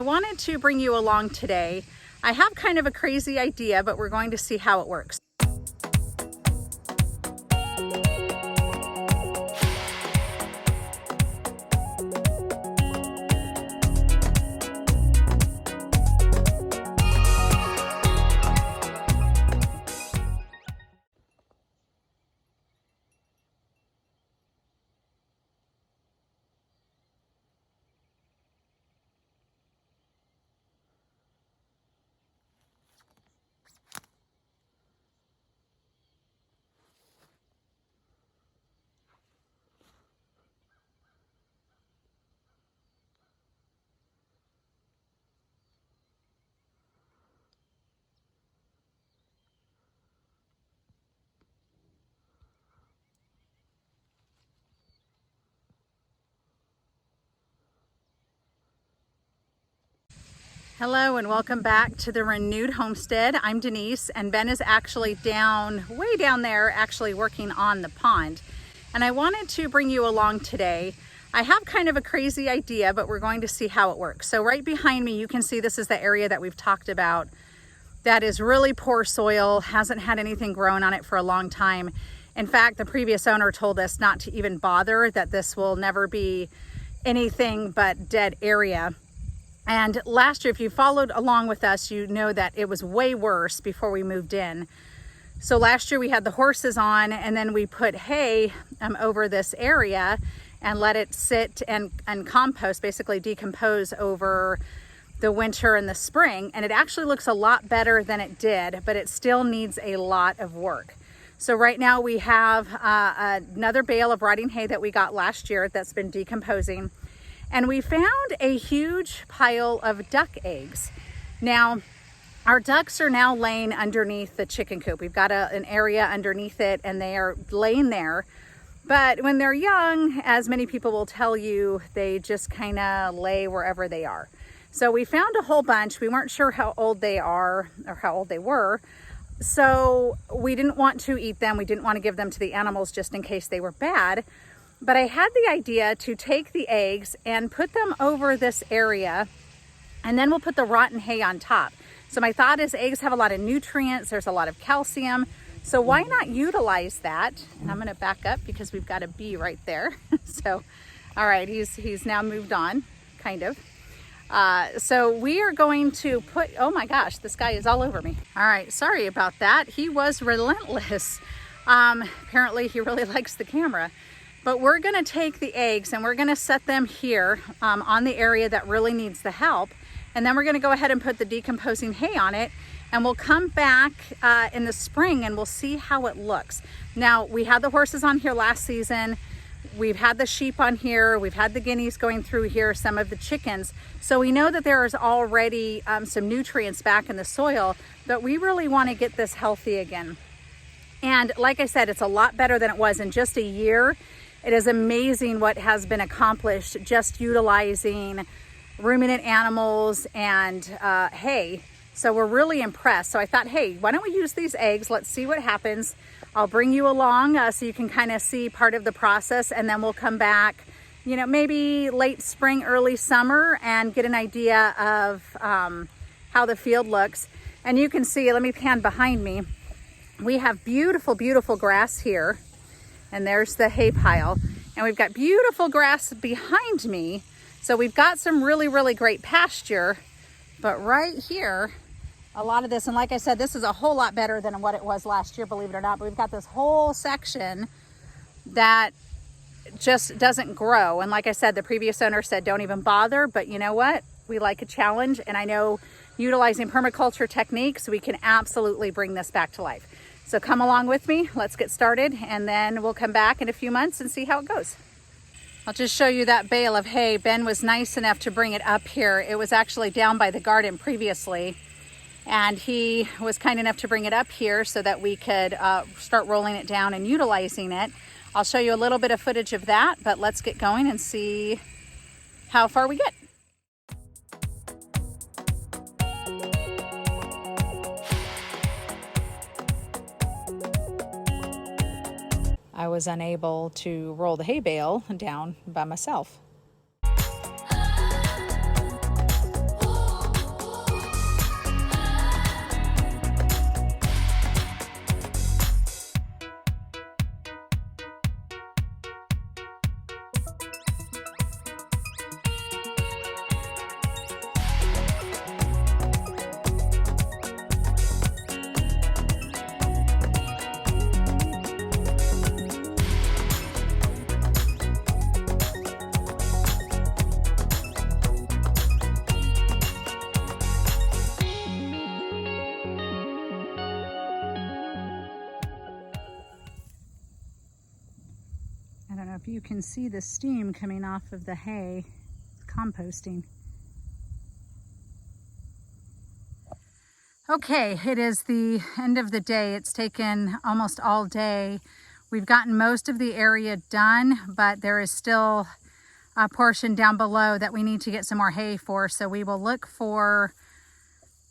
I wanted to bring you along today. I have kind of a crazy idea, but we're going to see how it works. Hello and welcome back to the Renewed Homestead. I'm Denise and Ben is actually way down there actually working on the pond. And I wanted to bring you along today. I have kind of a crazy idea, but we're going to see how it works. So right behind me, you can see this is the area that we've talked about that is really poor soil, hasn't had anything grown on it for a long time. In fact, the previous owner told us not to even bother, that this will never be anything but dead area. And last year, if you followed along with us, you know that it was way worse before we moved in. So last year we had the horses on, and then we put hay over this area and let it sit and compost, basically decompose over the winter and the spring. And it actually looks a lot better than it did, but it still needs a lot of work. So right now we have another bale of rotting hay that we got last year that's been decomposing. And we found a huge pile of duck eggs. Now, our ducks are now laying underneath the chicken coop. We've got an area underneath it and they are laying there. But when they're young, as many people will tell you, they just kind of lay wherever they are. So we found a whole bunch. We weren't sure how old they are or how old they were. So we didn't want to eat them. We didn't want to give them to the animals just in case they were bad. But I had the idea to take the eggs and put them over this area, and then we'll put the rotten hay on top. So my thought is eggs have a lot of nutrients, there's a lot of calcium, so why not utilize that? And I'm gonna back up because we've got a bee right there. So, all right, he's now moved on, kind of. So we are going to put, oh my gosh, this guy is all over me. All right, sorry about that. He was relentless. Apparently he really likes the camera. But we're gonna take the eggs and we're gonna set them here on the area that really needs the help. And then we're gonna go ahead and put the decomposing hay on it. And we'll come back in the spring and we'll see how it looks. Now, we had the horses on here last season. We've had the sheep on here. We've had the guineas going through here, some of the chickens. So we know that there is already some nutrients back in the soil, but we really wanna get this healthy again. And like I said, it's a lot better than it was in just a year. It is amazing what has been accomplished just utilizing ruminant animals and hay. So we're really impressed. So I thought, hey, why don't we use these eggs? Let's see what happens. I'll bring you along so you can kind of see part of the process, and then we'll come back, you know, maybe late spring, early summer, and get an idea of how the field looks. And you can see, let me pan behind me. We have beautiful, beautiful grass here. And there's the hay pile. And we've got beautiful grass behind me. So we've got some really, really great pasture. But right here, a lot of this, and like I said, this is a whole lot better than what it was last year, believe it or not. But we've got this whole section that just doesn't grow. And like I said, the previous owner said, don't even bother. But you know what? We like a challenge. And I know utilizing permaculture techniques, we can absolutely bring this back to life. So come along with me, let's get started, and then we'll come back in a few months and see how it goes. I'll just show you that bale of hay. Ben was nice enough to bring it up here. It was actually down by the garden previously, and he was kind enough to bring it up here so that we could start rolling it down and utilizing it. I'll show you a little bit of footage of that, but let's get going and see how far we get. I was unable to roll the hay bale down by myself. if you can see the steam coming off of the hay, composting. Okay, it is the end of the day. It's taken almost all day. We've gotten most of the area done, but there is still a portion down below that we need to get some more hay for. So we will look for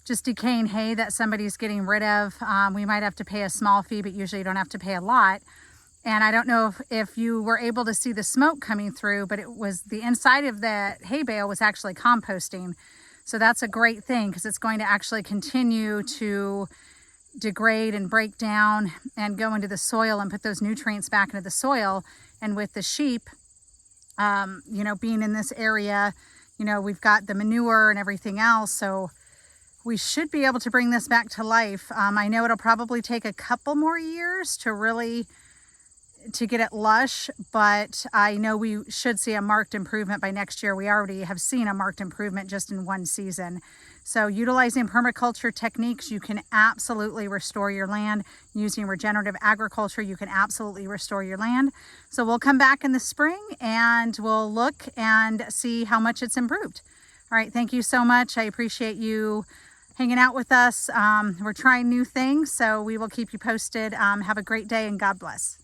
just decaying hay that somebody's getting rid of. We might have to pay a small fee, but usually you don't have to pay a lot. And I don't know if you were able to see the smoke coming through, but it was the inside of the hay bale was actually composting. So that's a great thing because it's going to actually continue to degrade and break down and go into the soil and put those nutrients back into the soil. And with the sheep, you know, being in this area, you know, we've got the manure and everything else. So we should be able to bring this back to life. I know it'll probably take a couple more years to get it lush, but I know we should see a marked improvement by next year. We already have seen a marked improvement just in one season. So utilizing permaculture techniques, you can absolutely restore your land. Using regenerative agriculture, you can absolutely restore your land. So we'll come back in the spring and we'll look and see how much it's improved. All right, thank you so much. I appreciate you hanging out with us. We're trying new things, so we will keep you posted. Have a great day and God bless.